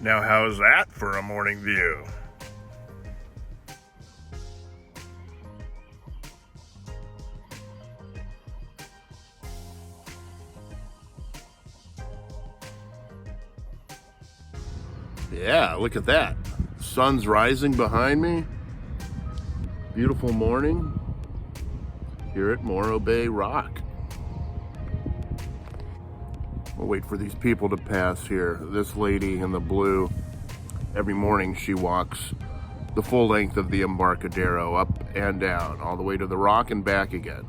Now how's that for a morning view? Yeah, look at that. Sun's rising behind me. Beautiful morning here at Morro Bay Rock. We'll wait for these people to pass here. This lady in the blue, every morning she walks the full length of the Embarcadero, up and down, all the way to the rock and back again.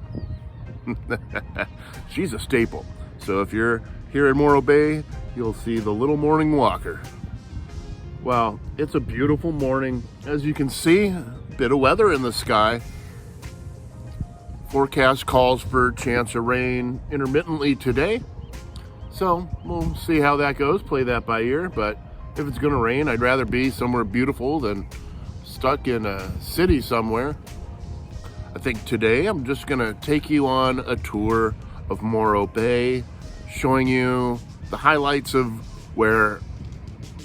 She's a staple. So if you're here at Morro Bay, you'll see the little morning walker. Well, it's a beautiful morning. As you can see, a bit of weather in the sky. Forecast calls for a chance of rain intermittently today. So we'll see how that goes, play that by ear. But if it's gonna rain, I'd rather be somewhere beautiful than stuck in a city somewhere. I think today I'm just gonna take you on a tour of Morro Bay, showing you the highlights of where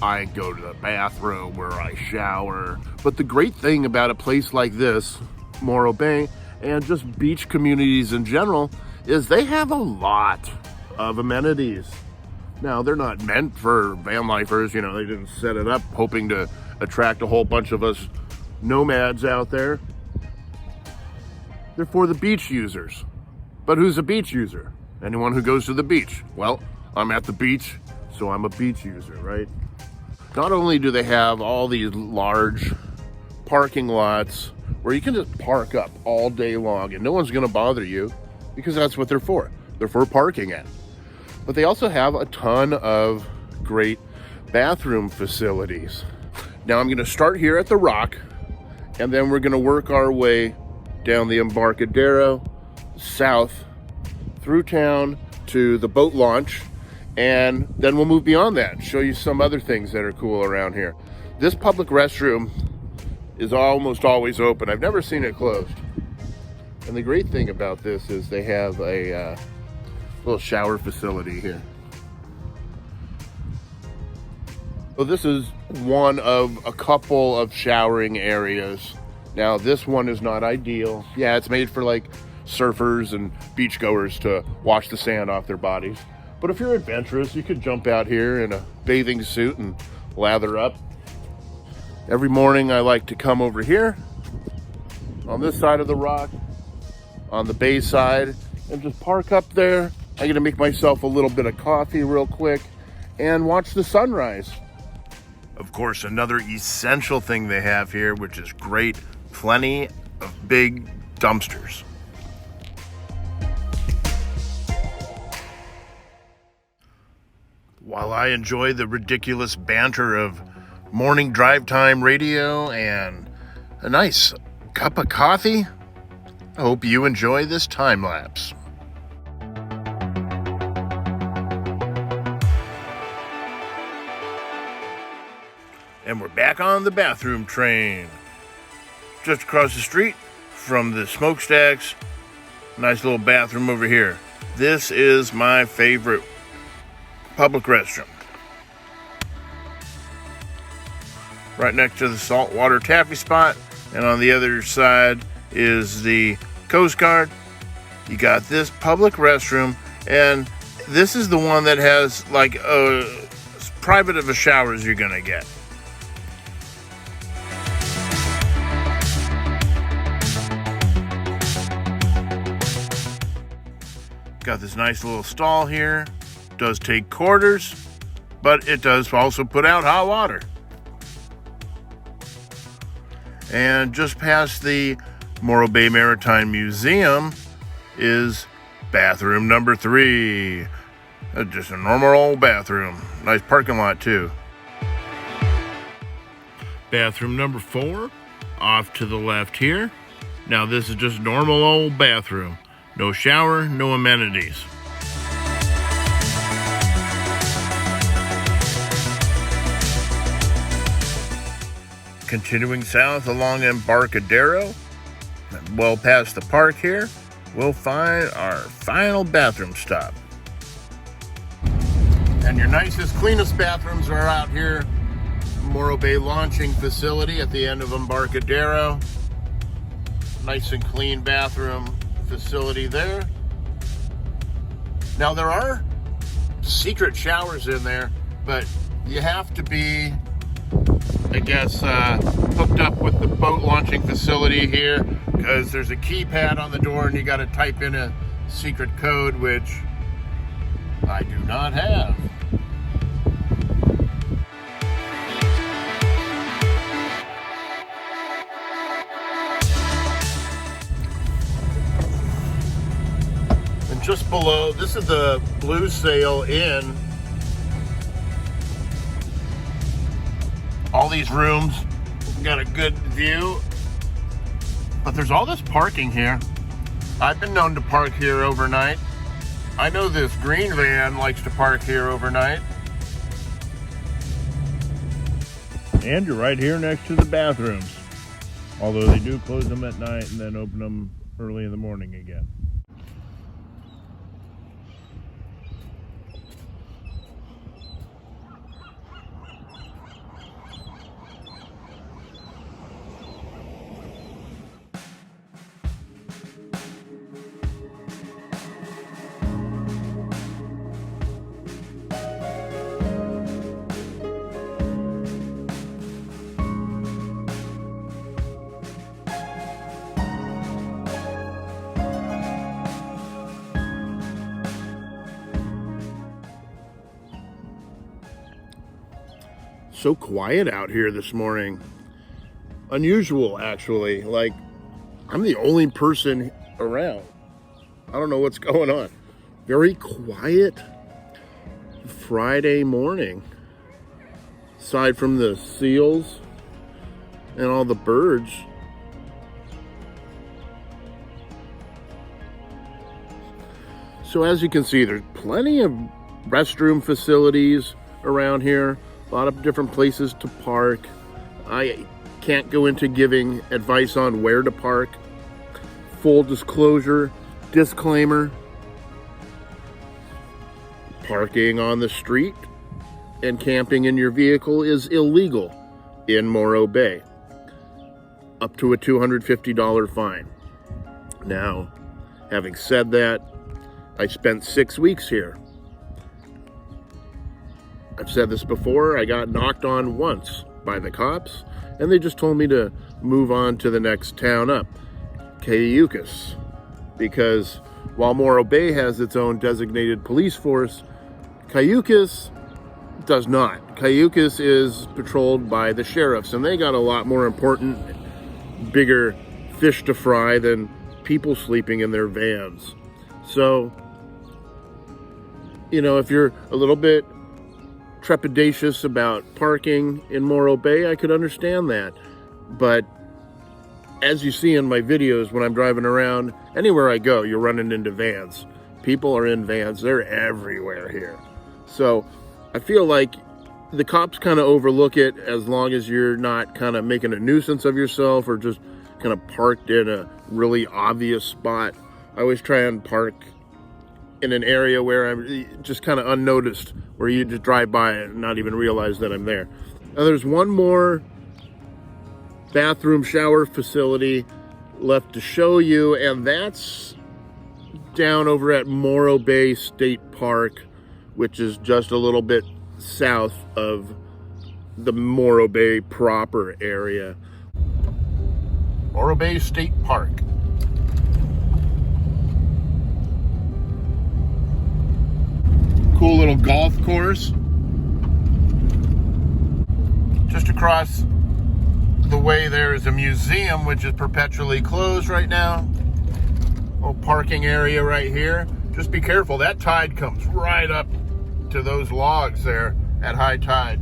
I go to the bathroom, where I shower. But the great thing about a place like this, Morro Bay, and just beach communities in general, is they have a lot of amenities. Now, they're not meant for Vanlifers, you know, they didn't set it up hoping to attract a whole bunch of us nomads out there. They're for the beach users. But who's a beach user? Anyone who goes to the beach. Well, I'm at the beach, so I'm a beach user, right? Not only do they have all these large parking lots where you can just park up all day long and no one's gonna bother you, because that's what they're for. They're for parking in. But they also have a ton of great bathroom facilities. Now I'm gonna start here at the Rock, and then we're gonna work our way down the Embarcadero, south, through town to the boat launch, and then we'll move beyond that and show you some other things that are cool around here. This public restroom is almost always open. I've never seen it closed. And the great thing about this is they have a little shower facility here. So this is one of a couple of showering areas. Now this one is not ideal. Yeah, it's made for like surfers and beachgoers to wash the sand off their bodies. But if you're adventurous, you could jump out here in a bathing suit and lather up. Every morning I like to come over here on this side of the rock, on the bay side, and just park up there. I'm gonna make myself a little bit of coffee real quick and watch the sunrise. Of course, another essential thing they have here, which is great, plenty of big dumpsters. While I enjoy the ridiculous banter of morning drive time radio and a nice cup of coffee, I hope you enjoy this time lapse. And we're back on the bathroom train. Just across the street from the smokestacks, nice little bathroom over here. This is my favorite public restroom. Right next to the saltwater taffy spot, and on the other side is the Coast Guard. You got this public restroom, and this is the one that has like as private of a shower as you're gonna get. Got this nice little stall here. Does take quarters, but it does also put out hot water. And just past the Morro Bay Maritime Museum is bathroom number 3. Just a normal old bathroom. Nice parking lot too. Bathroom number 4, off to the left here. Now this is just normal old bathroom. No shower, no amenities. Continuing south along Embarcadero, well past the park here, we'll find our final bathroom stop. And your nicest, cleanest bathrooms are out here Morro Bay launching facility at the end of Embarcadero. Nice and clean bathroom facility there. Now there are secret showers in there, but you have to be, I guess, hooked up with the boat launching facility here, because there's a keypad on the door and you got to type in a secret code, which I do not have. And just below, this is the Blue Sail Inn. All these rooms got a good view, but there's all this parking here. I've been known to park here overnight. I know this green van likes to park here overnight. And you're right here next to the bathrooms. Although they do close them at night and then open them early in the morning again. So quiet out here this morning. Unusual, actually. Like, I'm the only person around. I don't know what's going on. Very quiet Friday morning. Aside from the seals and all the birds. So as you can see, there's plenty of restroom facilities around here. A lot of different places to park. I can't go into giving advice on where to park. Full disclosure, disclaimer. Parking on the street and camping in your vehicle is illegal in Morro Bay. Up to a $250 fine. Now, having said that, I spent 6 weeks here. I've said this before, I got knocked on once by the cops, and they just told me to move on to the next town up, Cayucas. Because while Morro Bay has its own designated police force, Cayucas does not. Cayucas is patrolled by the sheriffs, and they got a lot more important, bigger fish to fry than people sleeping in their vans. So, you know, if you're a little bit trepidatious about parking in Morro Bay, I could understand that. But as you see in my videos, when I'm driving around, anywhere I go, you're running into vans. People are in vans. They're everywhere here. So I feel like the cops kind of overlook it as long as you're not kind of making a nuisance of yourself or just kind of parked in a really obvious spot. I always try and park in an area where I'm just kind of unnoticed, where you just drive by and not even realize that I'm there. Now there's one more bathroom shower facility left to show you, and that's down over at Morro Bay State Park, which is just a little bit south of the Morro Bay proper area. Morro Bay State Park. Cool little golf course. Just across the way there is a museum, which is perpetually closed right now. Little parking area right here. Just be careful, that tide comes right up to those logs there at high tide.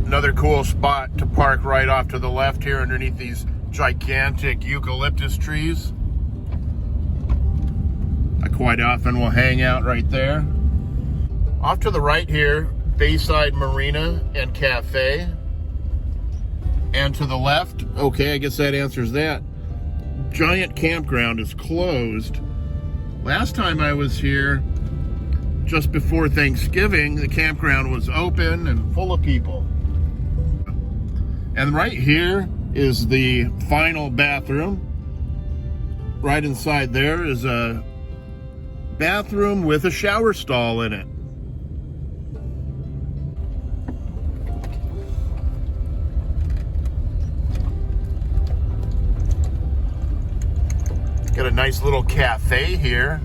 Another cool spot to park right off to the left here underneath these gigantic eucalyptus trees. I quite often will hang out right there. Off to the right here, Bayside Marina and Cafe. And to the left, okay, I guess that answers that. Giant campground is closed. Last time I was here, just before Thanksgiving, the campground was open and full of people. And right here is the final bathroom. Right inside there is a bathroom with a shower stall in it. Got a nice little cafe here.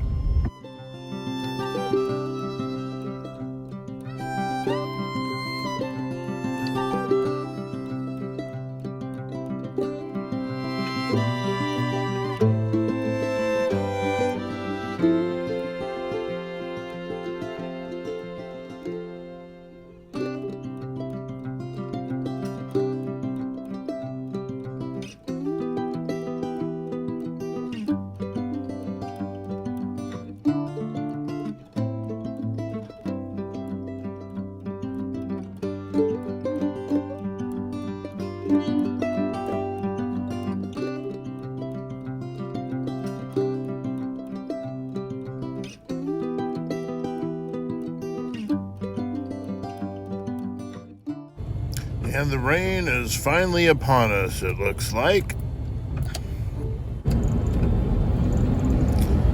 And the rain is finally upon us, it looks like.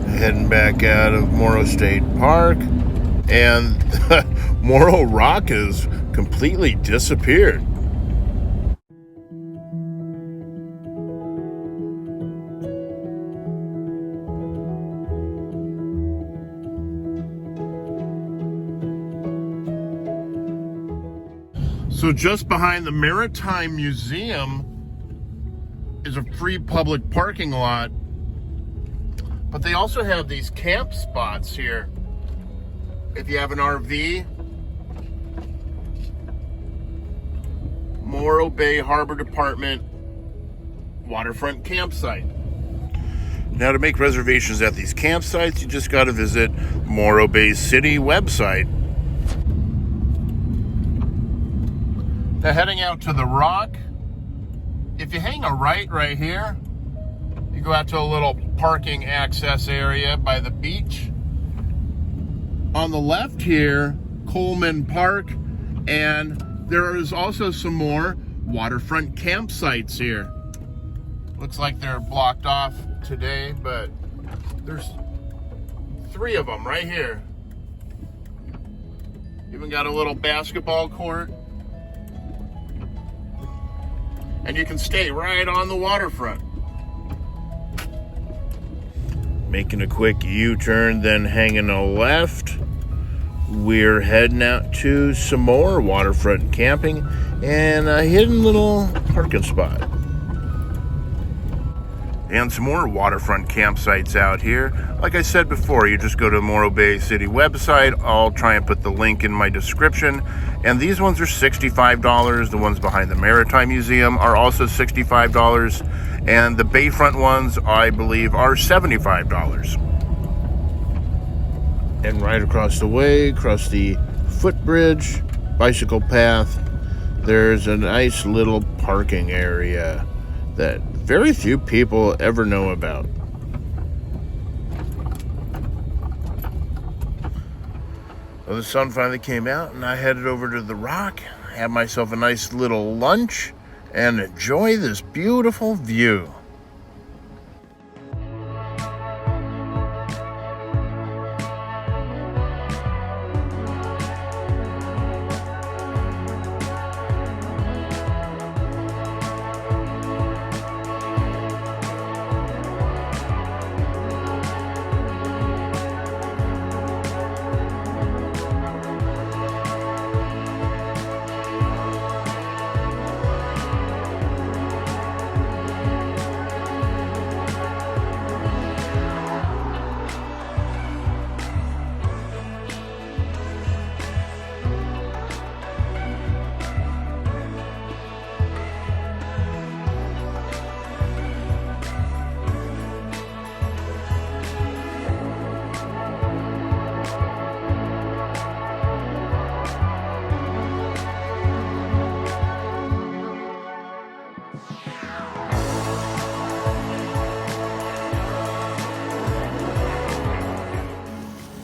Heading back out of Morro State Park, and Morro Rock has completely disappeared. So just behind the Maritime Museum is a free public parking lot, but they also have these camp spots here. If you have an RV, Morro Bay Harbor Department waterfront campsite. Now, to make reservations at these campsites, you just got to visit Morro Bay City website. Now, heading out to the Rock, if you hang a right here, you go out to a little parking access area by the beach. On the left here, Coleman Park, and there is also some more waterfront campsites here. Looks like they're blocked off today, but there's 3 of them right here. Even got a little basketball court. And you can stay right on the waterfront. Making a quick U-turn, then hanging a left. We're heading out to some more waterfront camping and a hidden little parking spot. And some more waterfront campsites out here. Like I said before, you just go to the Morro Bay City website. I'll try and put the link in my description. And these ones are $65. The ones behind the Maritime Museum are also $65. And the Bayfront ones, I believe, are $75. And right across the way, across the footbridge, bicycle path, there's a nice little parking area that very few people ever know about. Well, the sun finally came out and I headed over to the Rock, had myself a nice little lunch, and enjoy this beautiful view.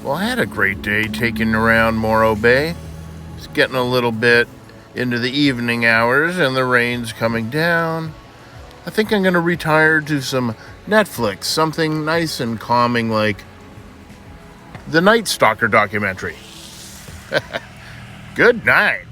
Well, I had a great day taking around Morro Bay. It's getting a little bit into the evening hours and the rain's coming down. I think I'm going to retire to some Netflix, something nice and calming like the Night Stalker documentary. Good night.